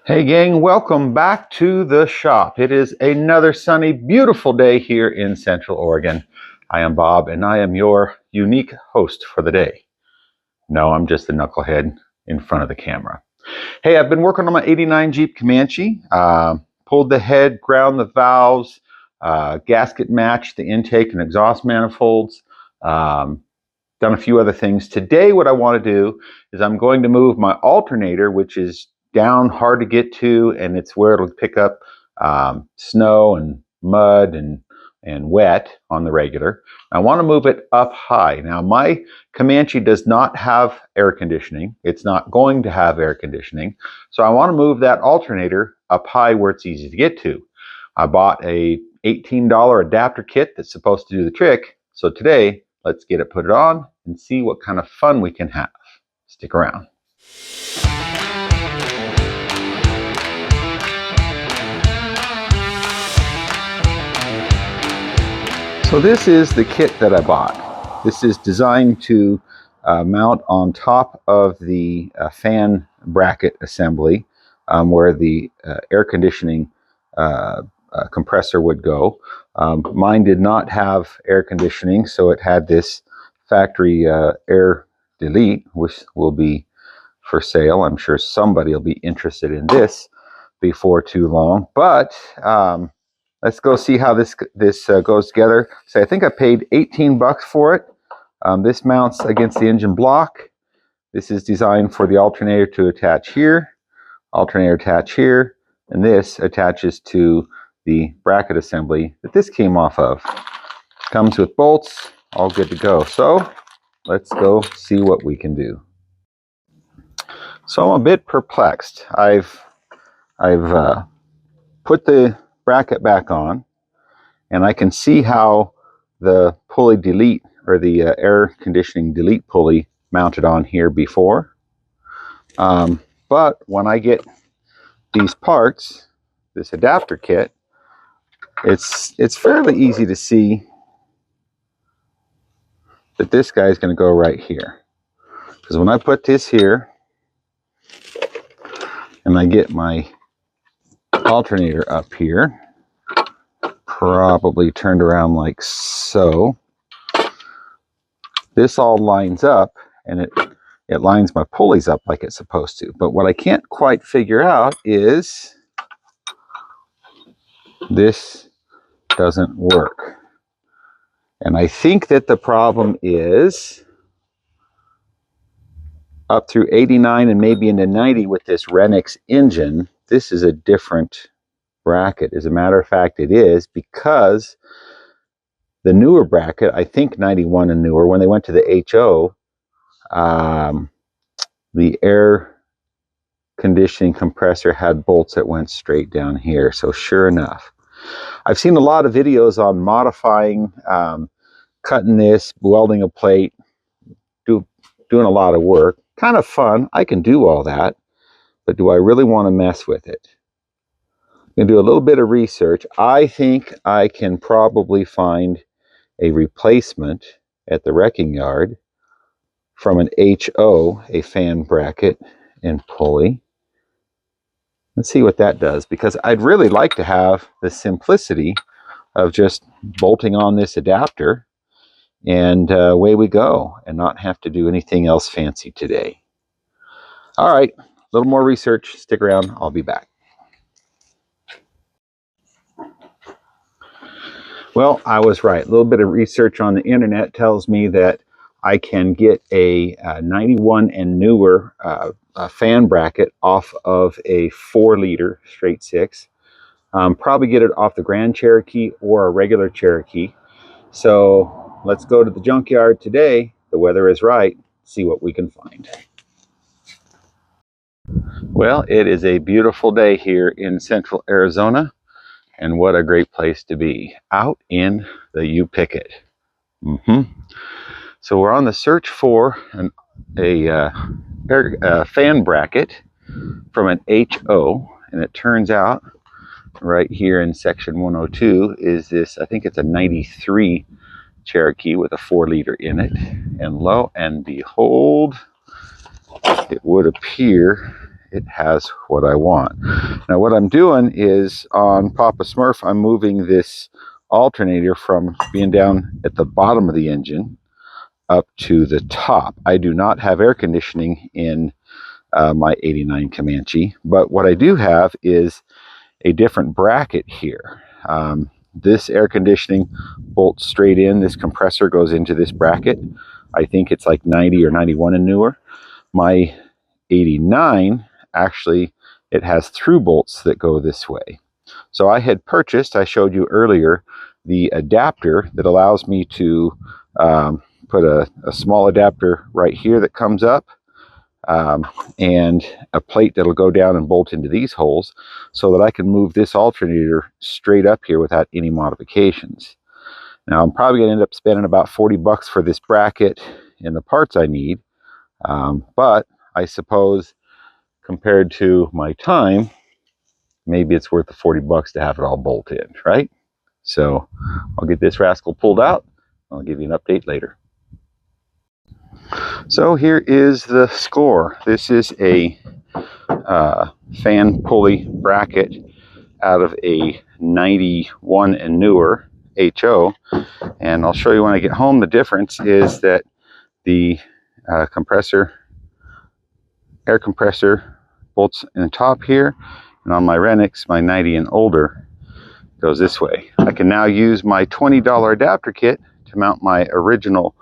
Hey gang, welcome back to the shop. It is another sunny, beautiful day here in Central Oregon. I am Bob and I am your unique host for the day. No, I'm just the knucklehead in front of the camera. Hey, I've been working on my 89 Jeep Comanche. Pulled the head, ground the valves, gasket matched the intake and exhaust manifolds. Done a few other things. Today what I want to do is I'm going to move my alternator, which is down, hard to get to, and it's where it'll pick up snow and mud and wet on the regular. I want to move it up high. Now my Comanche does not have air conditioning. It's not going to have air conditioning. So I want to move that alternator up high where it's easy to get to. I bought a $18 adapter kit that's supposed to do the trick. So today, let's get it put on and see what kind of fun we can have. Stick around. So this is the kit that I bought. This is designed to mount on top of the fan bracket assembly where the air conditioning compressor would go. Mine did not have air conditioning, so it had this factory air delete, which will be for sale. I'm sure somebody will be interested in this before too long. But let's go see how this goes together. So I think I paid 18 bucks for it. This mounts against the engine block. This is designed for the alternator to attach here, alternator attach here, and this attaches to the bracket assembly that this came off of. Comes with bolts, all good to go. So let's go see what we can do. So I'm a bit perplexed. I've put the bracket back on, and I can see how the pulley delete, or the air conditioning delete pulley, mounted on here before. But when I get these parts, this adapter kit, it's fairly easy to see that this guy is going to go right here. Because when I put this here and I get my alternator up here, probably turned around like so, this all lines up, and it lines my pulleys up like it's supposed to. But what I can't quite figure out is this doesn't work. And I think that the problem is up through 89 and maybe into 90 with this Renix engine, this is a different bracket. As a matter of fact, it is, because the newer bracket, I think 91 and newer, when they went to the HO, the air conditioning compressor had bolts that went straight down here. So sure enough, I've seen a lot of videos on modifying, cutting this, welding a plate, doing a lot of work. Kind of fun. I can do all that, but do I really want to mess with it? I'm going to do a little bit of research. I think I can probably find a replacement at the wrecking yard from an HO, a fan bracket and pulley. Let's see what that does, because I'd really like to have the simplicity of just bolting on this adapter and away we go, and not have to do anything else fancy today. All right, a little more research. Stick around. I'll be back. Well, I was right. A little bit of research on the internet tells me that I can get a 91 and newer fan bracket off of a 4-liter straight 6. Probably get it off the Grand Cherokee or a regular Cherokee. So let's go to the junkyard today. The weather is right. See what we can find. Well, it is a beautiful day here in Central Arizona. And what a great place to be, out in the U-Picket. So we're on the search for a fan bracket from an HO, and it turns out right here in section 102 is this, I think it's a 93 Cherokee with a 4-liter in it. And lo and behold, it would appear it has what I want. Now what I'm doing is on Papa Smurf, I'm moving this alternator from being down at the bottom of the engine up to the top. I do not have air conditioning in my 89 Comanche, but what I do have is a different bracket here. This air conditioning bolts straight in. This compressor goes into this bracket. I think it's like 90 or 91 and newer. My 89, actually, it has through bolts that go this way. So I had purchased, I showed you earlier, the adapter that allows me to put a small adapter right here that comes up, and a plate that'll go down and bolt into these holes so that I can move this alternator straight up here without any modifications. Now I'm probably going to end up spending about 40 bucks for this bracket and the parts I need, but I suppose compared to my time, maybe it's worth the 40 bucks to have it all bolted in, right? So I'll get this rascal pulled out. I'll give you an update later. So here is the score. This is a fan pulley bracket out of a 91 and newer HO, and I'll show you when I get home. The difference is that the air compressor bolts in the top here, and on my Renix, my 90 and older, goes this way. I can now use my $20 adapter kit to mount my original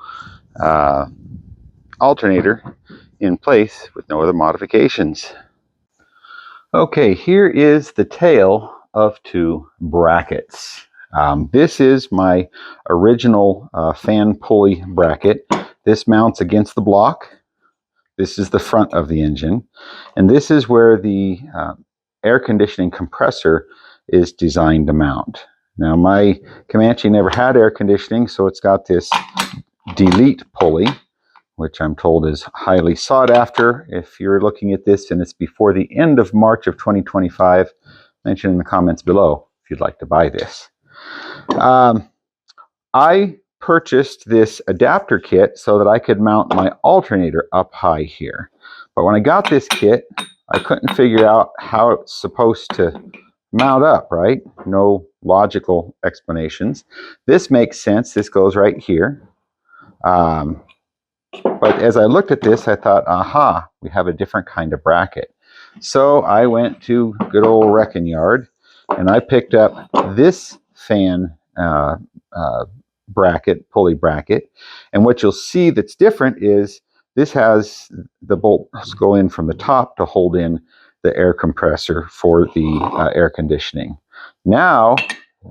alternator in place with no other modifications. Okay, here is the tale of two brackets. This is my original fan pulley bracket. This mounts against the block. This is the front of the engine, and this is where the air conditioning compressor is designed to mount. Now my Comanche never had air conditioning, so it's got this delete pulley, which I'm told is highly sought after. If you're looking at this and it's before the end of March of 2025, mention in the comments below if you'd like to buy this. I purchased this adapter kit so that I could mount my alternator up high here. But when I got this kit, I couldn't figure out how it's supposed to mount up, right? No logical explanations. This makes sense. This goes right here. But as I looked at this, I thought, aha, we have a different kind of bracket. So I went to good old Wrecking Yard, and I picked up this fan bracket, pulley bracket. And what you'll see that's different is this has the bolts go in from the top to hold in the air compressor for the air conditioning. Now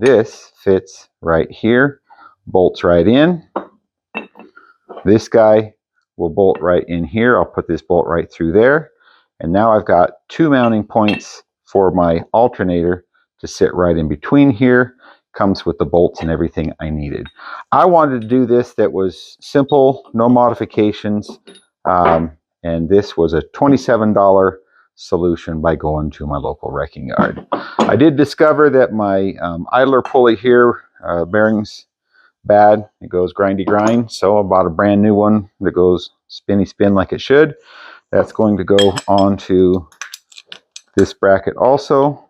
this fits right here, bolts right in. This guy will bolt right in here. I'll put this bolt right through there. And now I've got two mounting points for my alternator to sit right in between here. Comes with the bolts and everything I needed. I wanted to do this that was simple, no modifications. And this was a $27 solution by going to my local Wrecking Yard. I did discover that my idler pulley here, bearings bad. It goes grindy grind, so I bought a brand new one that goes spinny spin like it should. That's going to go onto this bracket also.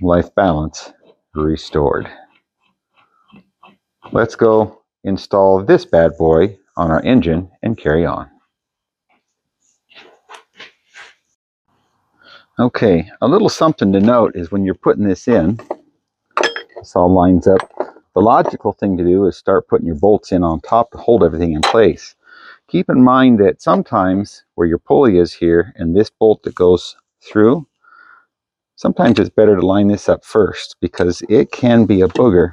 Life balance restored. Let's go install this bad boy on our engine and carry on. Okay, a little something to note is when you're putting this in, this all lines up. The logical thing to do is start putting your bolts in on top to hold everything in place. Keep in mind that sometimes where your pulley is here and this bolt that goes through, sometimes it's better to line this up first because it can be a booger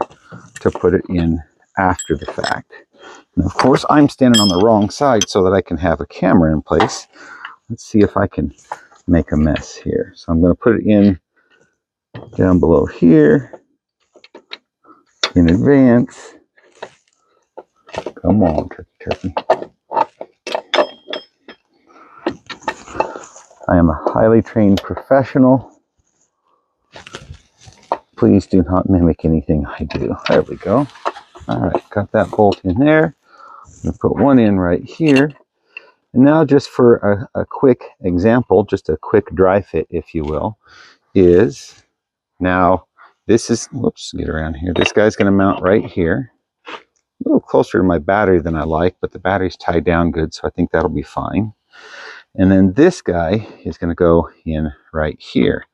to put it in after the fact. And of course, I'm standing on the wrong side so that I can have a camera in place. Let's see if I can make a mess here. So I'm going to put it in down below here in advance. Come on, turkey. I am a highly trained professional. Please do not mimic anything I do. There we go. All right, got that bolt in there. I'm going to put one in right here. And now just for a quick example, just a quick dry fit, if you will, is now this is, whoops, get around here. This guy's going to mount right here. A little closer to my battery than I like, but the battery's tied down good, so I think that'll be fine. And then this guy is going to go in right here.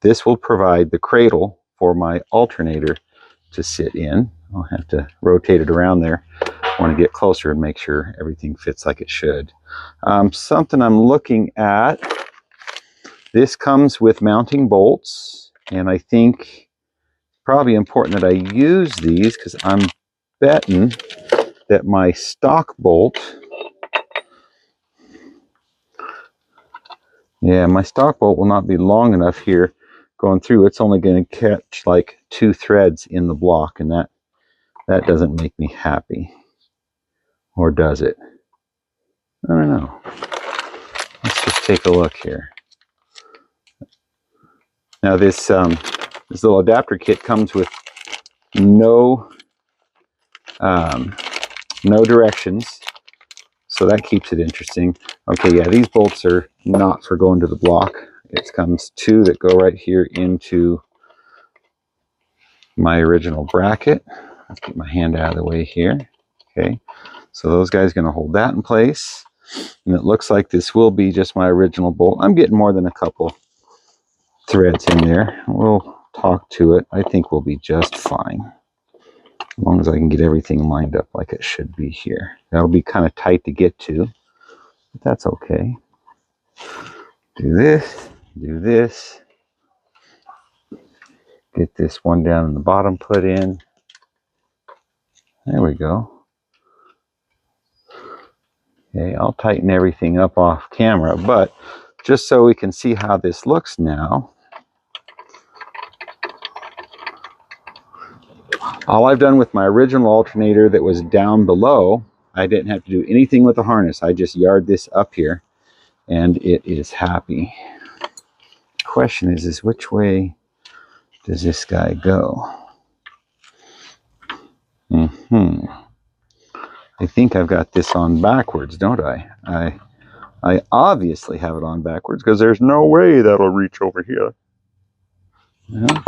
This will provide the cradle for my alternator to sit in. I'll have to rotate it around there. I want to get closer and make sure everything fits like it should. Something I'm looking at, this comes with mounting bolts, and I think probably important that I use these because I'm betting that my stock bolt, my stock bolt will not be long enough here going through. It's only going to catch like 2 threads in the block, and that doesn't make me happy. Or does it? I don't know. Let's just take a look here. Now this little adapter kit comes with no directions, so that keeps it interesting. Okay, yeah, these bolts are not for going to the block. It comes 2 that go right here into my original bracket. Let's get my hand out of the way here. Okay, so those guys are going to hold that in place. And it looks like this will be just my original bolt. I'm getting more than a couple threads in there. We'll talk to it. I think we'll be just fine. As long as I can get everything lined up like it should be here. That'll be kind of tight to get to, but that's okay. Do this, do this. Get this one down in the bottom put in. There we go. Okay, I'll tighten everything up off camera, but just so we can see how this looks now, all I've done with my original alternator that was down below, I didn't have to do anything with the harness. I just yard this up here and it is happy. The question is which way does this guy go? I think I've got this on backwards, don't I? I obviously have it on backwards because there's no way that'll reach over here. Yeah.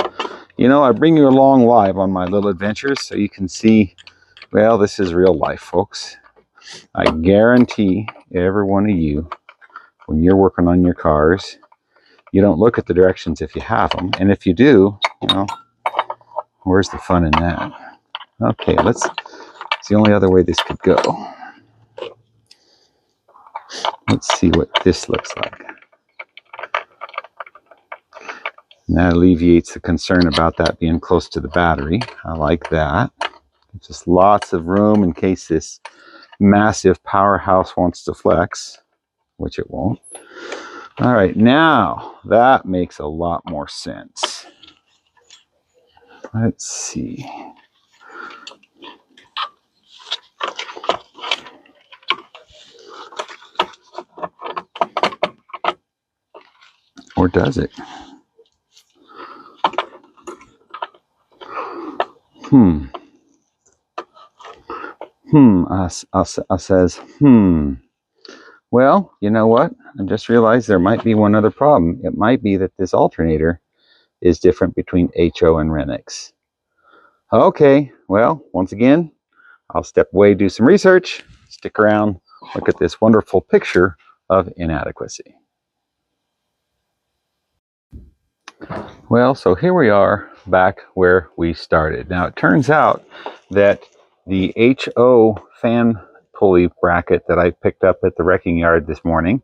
You know, I bring you along live on my little adventures so you can see, well, this is real life, folks. I guarantee every one of you, when you're working on your cars, you don't look at the directions if you have them. And if you do, you know, where's the fun in that? Okay, it's the only other way this could go. Let's see what this looks like. And that alleviates the concern about that being close to the battery. I like that. Just lots of room in case this massive powerhouse wants to flex, which it won't. All right, now that makes a lot more sense. Let's see. Or does it? Says, well, you know what? I just realized there might be one other problem. It might be that this alternator is different between HO and Renix. Okay, well, once again, I'll step away, do some research, stick around, look at this wonderful picture of inadequacy. Well, so here we are back where we started. Now, it turns out that the HO fan pulley bracket that I picked up at the wrecking yard this morning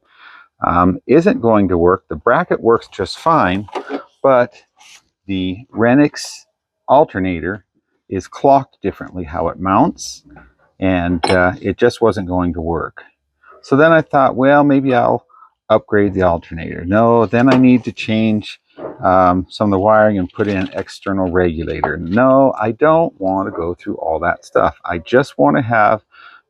isn't going to work. The bracket works just fine, but the Renix alternator is clocked differently how it mounts, and it just wasn't going to work. So then I thought, well, maybe I'll upgrade the alternator. No, then I need to change some of the wiring and put in an external regulator. No, I don't want to go through all that stuff. I just want to have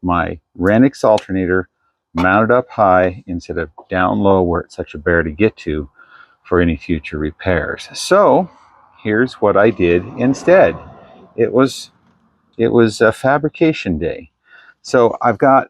my Renix alternator mounted up high instead of down low where it's such a bear to get to for any future repairs. So here's what I did instead. It was a fabrication day. So I've got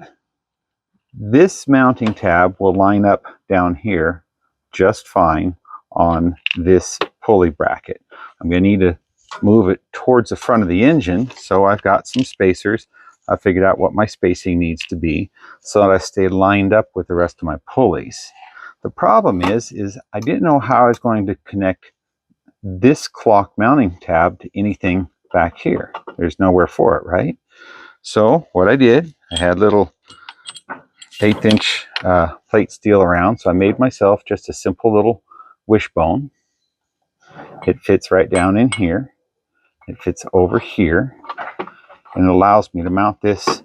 This mounting tab will line up down here just fine on this pulley bracket. I'm going to need to move it towards the front of the engine, so I've got some spacers. I figured out what my spacing needs to be so that I stay lined up with the rest of my pulleys. The problem is I didn't know how I was going to connect this clock mounting tab to anything back here. There's nowhere for it, right? So what I did, I had little 1/8-inch plate steel around, so I made myself just a simple little wishbone. It fits right down in here. It fits over here, and it allows me to mount this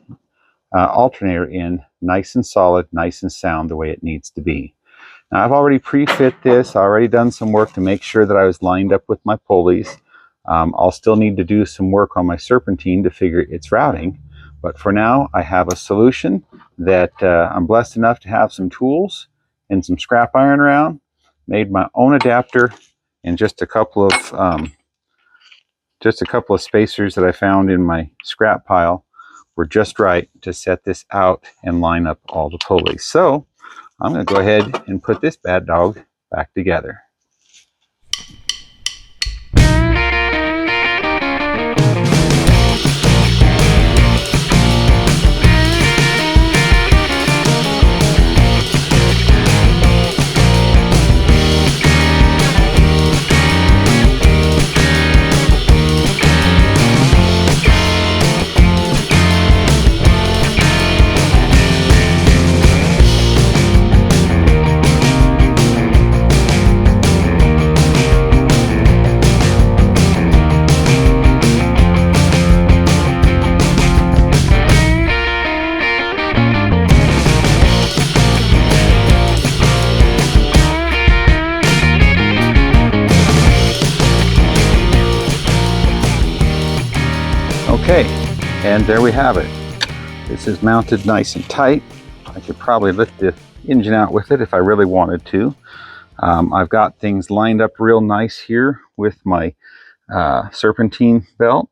alternator in nice and solid, nice and sound the way it needs to be. Now, I've already pre-fit this, already done some work to make sure that I was lined up with my pulleys. I'll still need to do some work on my serpentine to figure its routing, but for now I have a solution that I'm blessed enough to have some tools and some scrap iron around. Made my own adapter and just a couple of spacers that I found in my scrap pile were just right to set this out and line up all the pulleys. So I'm going to go ahead and put this bad dog back together. Okay, and there we have it. This is mounted nice and tight. I could probably lift the engine out with it if I really wanted to. I've got things lined up real nice here with my serpentine belt.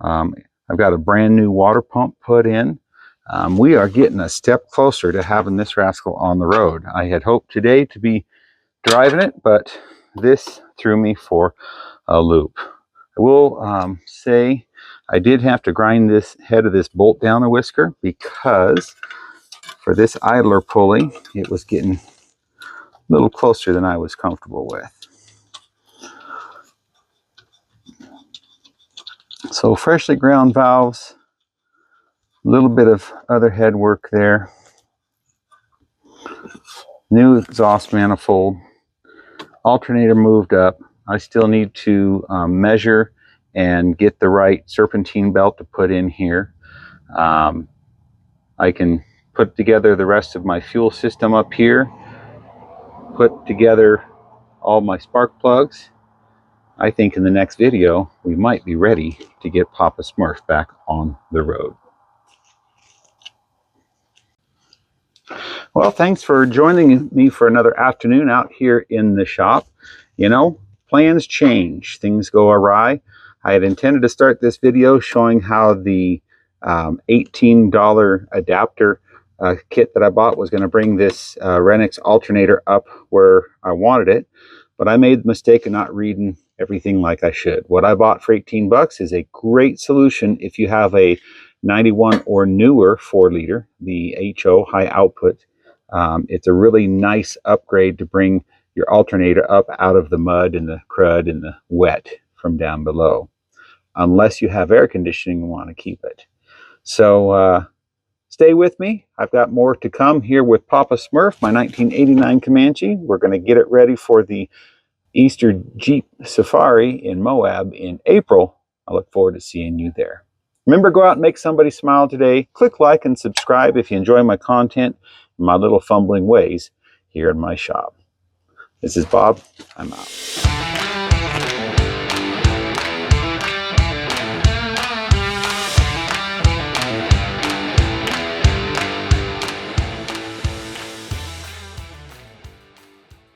I've got a brand new water pump put in. We are getting a step closer to having this rascal on the road. I had hoped today to be driving it, but this threw me for a loop. I will say I did have to grind this head of this bolt down a whisker because for this idler pulley, it was getting a little closer than I was comfortable with. So freshly ground valves, a little bit of other head work there, new exhaust manifold, alternator moved up. I still need to measure and get the right serpentine belt to put in here. I can put together the rest of my fuel system up here, put together all my spark plugs. I think in the next video we might be ready to get Papa Smurf back on the road. Well, thanks for joining me for another afternoon out here in the shop. You know, plans change, things go awry. I had intended to start this video showing how the $18 adapter kit that I bought was going to bring this Renix Alternator up where I wanted it, but I made the mistake of not reading everything like I should. What I bought for 18 bucks is a great solution if you have a 91 or newer 4-liter, the HO, high output. It's a really nice upgrade to bring your alternator up out of the mud and the crud and the wet from down below, unless you have air conditioning and want to keep it. So stay with me. I've got more to come here with Papa Smurf, my 1989 Comanche. We're going to get it ready for the Easter Jeep Safari in Moab in April. I look forward to seeing you there. Remember, go out and make somebody smile today. Click like and subscribe if you enjoy my content and my little fumbling ways here in my shop. This is Bob. I'm out.